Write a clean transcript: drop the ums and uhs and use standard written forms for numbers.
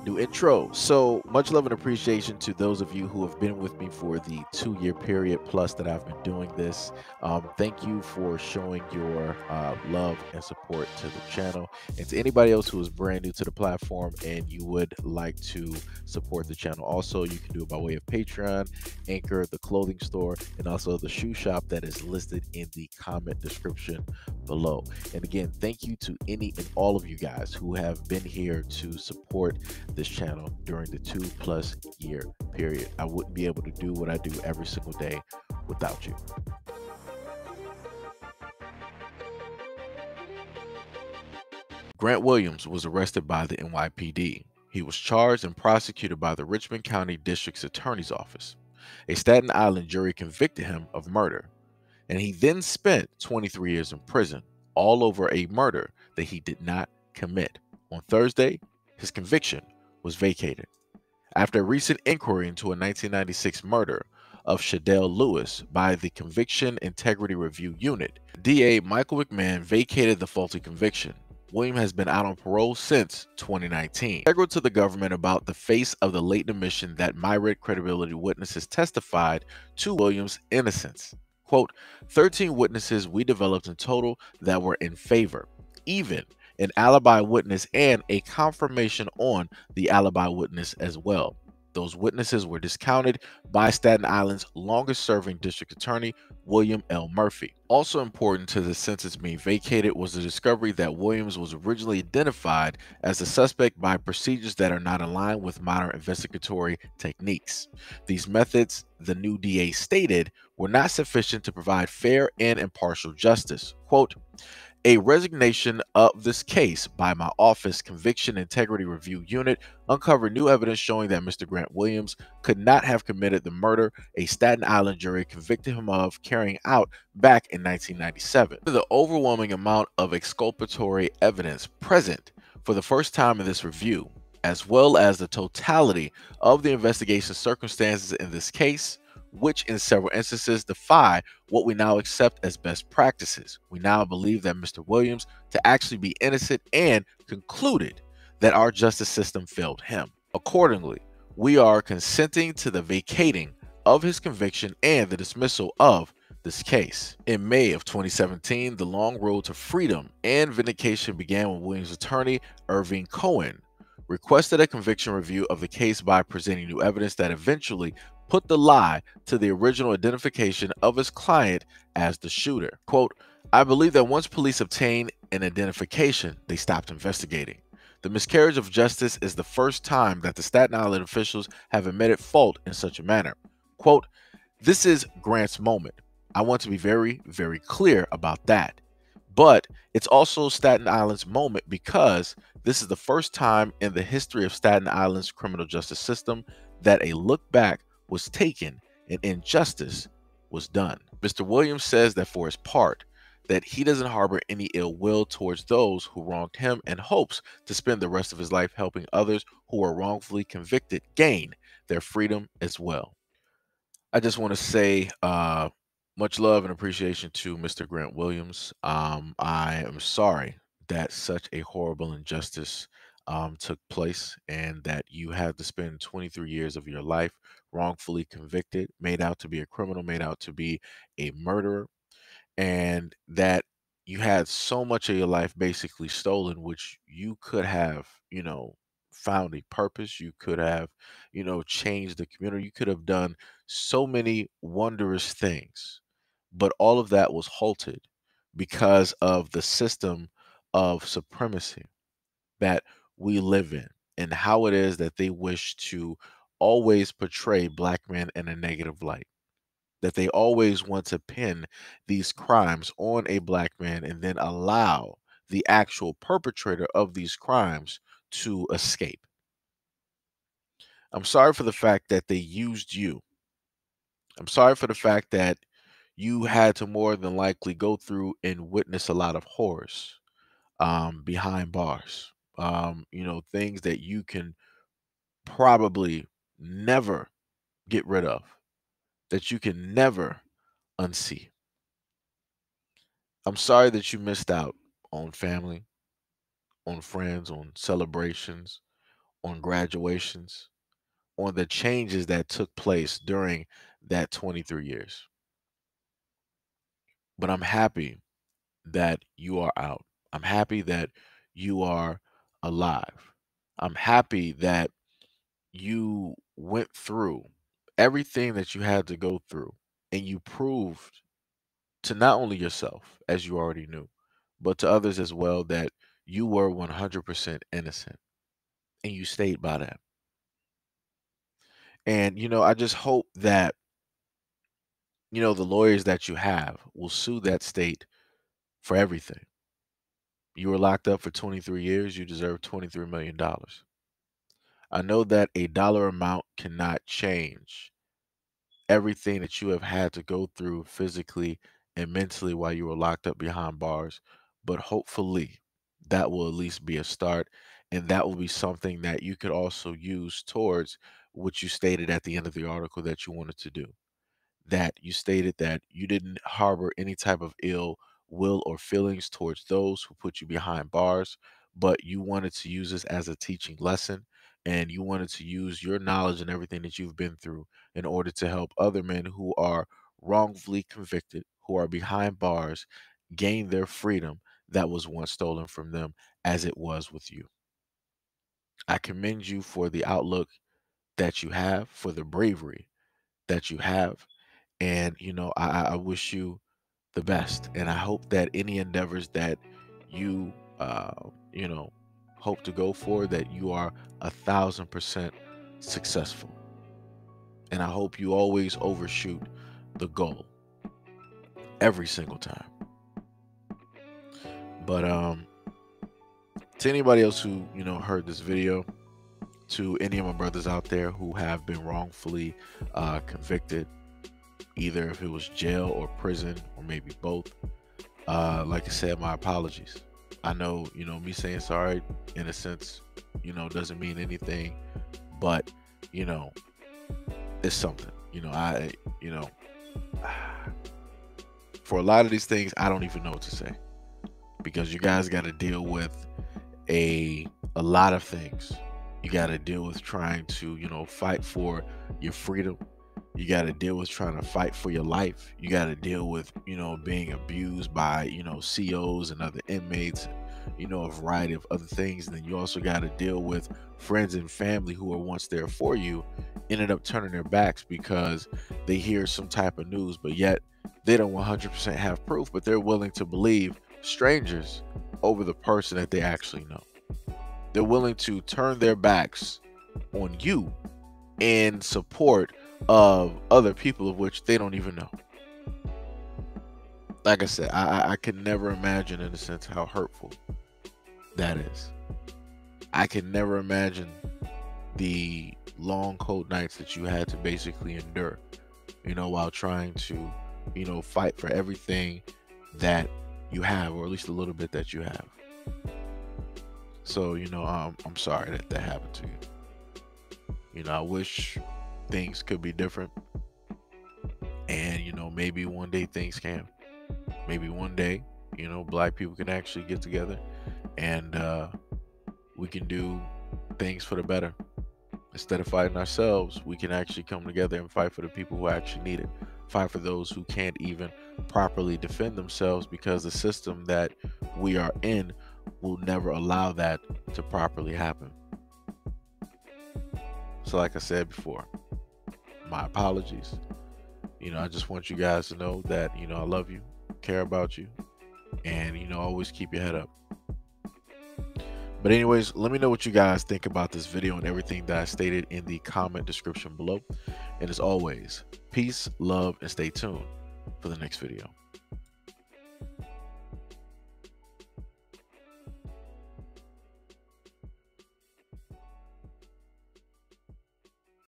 New intro. So much love and appreciation to those of you who have been with me for the 2 year period plus that I've been doing this. Thank you for showing your love and support to the channel. And to anybody else who is brand new to the platform and you would like to support the channel, also you can do it by way of Patreon, Anchor, the clothing store, and also the shoe shop that is listed in the comment description below. And again, thank you to any and all of you guys who have been here to support this channel during the 2+ year period. I wouldn't be able to do what I do every single day without you. Grant Williams was arrested by the NYPD. He was charged and prosecuted by the Richmond County District's Attorney's Office. A Staten Island jury convicted him of murder, and he then spent 23 years in prison, all over a murder that he did not commit. On Thursday, his conviction was vacated. After a recent inquiry into a 1996 murder of Shadell Lewis by the Conviction Integrity Review Unit, DA Michael McMahon vacated the faulty conviction. William has been out on parole since 2019. Integral to the government about the face of the late admission that myriad credibility witnesses testified to Williams' innocence. Quote, 13 witnesses we developed in total that were in favor, even an alibi witness and a confirmation on the alibi witness as well. Those witnesses were discounted by Staten Island's longest serving district attorney, William L. Murphy. Also important to the sentence being vacated was the discovery that Williams was originally identified as a suspect by procedures that are not aligned with modern investigatory techniques. These methods, the new DA stated, were not sufficient to provide fair and impartial justice. Quote, a resignation of this case by my office Conviction Integrity Review Unit uncovered new evidence showing that Mr. Grant Williams could not have committed the murder a Staten Island jury convicted him of carrying out back in 1997. The overwhelming amount of exculpatory evidence present for the first time in this review, as well as the totality of the investigation circumstances in this case, which in several instances defy what we now accept as best practices. We now believe that Mr. Williams to actually be innocent and concluded that our justice system failed him. Accordingly, we are consenting to the vacating of his conviction and the dismissal of this case. In May of 2017, the long road to freedom and vindication began when Williams' attorney, Irving Cohen, requested a conviction review of the case by presenting new evidence that eventually put the lie to the original identification of his client as the shooter. Quote, I believe that once police obtain an identification, they stopped investigating. The miscarriage of justice is the first time that the Staten Island officials have admitted fault in such a manner. Quote, this is Grant's moment. I want to be very, very clear about that. But it's also Staten Island's moment because this is the first time in the history of Staten Island's criminal justice system that a look back was taken and injustice was done. Mr. Williams says that for his part, that he doesn't harbor any ill will towards those who wronged him and hopes to spend the rest of his life helping others who are wrongfully convicted gain their freedom as well. I just want to say much love and appreciation to Mr. Grant Williams. I am sorry that such a horrible injustice took place and that you had to spend 23 years of your life wrongfully convicted, made out to be a criminal, made out to be a murderer, and that you had so much of your life basically stolen, which you could have, found a purpose. You could have, changed the community. You could have done so many wondrous things, but all of that was halted because of the system of supremacy that we live in and how it is that they wish to always portray black men in a negative light, that they always want to pin these crimes on a black man and then allow the actual perpetrator of these crimes to escape. I'm sorry for the fact that they used you. I'm sorry for the fact that you had to more than likely go through and witness a lot of horrors behind bars. Things that you can probably never get rid of, that you can never unsee. I'm sorry that you missed out on family, on friends, on celebrations, on graduations, on the changes that took place during that 23 years. But I'm happy that you are out. I'm happy that you are alive. I'm happy that you went through everything that you had to go through and you proved to not only yourself, as you already knew, but to others as well that you were 100% innocent and you stayed by that. And, I just hope that, the lawyers that you have will sue that state for everything. You were locked up for 23 years, you deserve $23 million. I know that a dollar amount cannot change everything that you have had to go through physically and mentally while you were locked up behind bars, but hopefully that will at least be a start, and that will be something that you could also use towards what you stated at the end of the article that you wanted to do. That you stated that you didn't harbor any type of ill will or feelings towards those who put you behind bars, but you wanted to use this as a teaching lesson, and you wanted to use your knowledge and everything that you've been through in order to help other men who are wrongfully convicted, who are behind bars, gain their freedom that was once stolen from them, as it was with you. I commend you for the outlook that you have, for the bravery that you have, and I wish you the best, and I hope that any endeavors that you uh you know hope to go for, that you are 1,000% successful, and I hope you always overshoot the goal every single time. But to anybody else who heard this video, to any of my brothers out there who have been wrongfully convicted, either if it was jail or prison or maybe both, like I said, my apologies. I know, me saying sorry in a sense, doesn't mean anything, but it's something. For a lot of these things, I don't even know what to say, because you guys got to deal with a lot of things. You got to deal with trying to, fight for your freedom. You got to deal with trying to fight for your life. You got to deal with, being abused by, COs and other inmates, a variety of other things. And then you also got to deal with friends and family who were once there for you, ended up turning their backs because they hear some type of news, but yet they don't 100% have proof, but they're willing to believe strangers over the person that they actually know. They're willing to turn their backs on you in support of other people of which they don't even know. Like I said, I can never imagine, in a sense, how hurtful that is. I can never imagine the long, cold nights that you had to basically endure, while trying to, fight for everything that you have, or at least a little bit that you have. So, I'm sorry that that happened to you. I wish things could be different. And, maybe one day things can. Maybe one day, black people can actually get together and we can do things for the better. Instead of fighting ourselves, we can actually come together and fight for the people who actually need it. Fight for those who can't even properly defend themselves, because the system that we are in will never allow that to properly happen. So like I said before, my apologies. I just want you guys to know that, I love you, care about you, and, always keep your head up. But anyways, let me know what you guys think about this video and everything that I stated in the comment description below. And as always, peace, love, and stay tuned for the next video.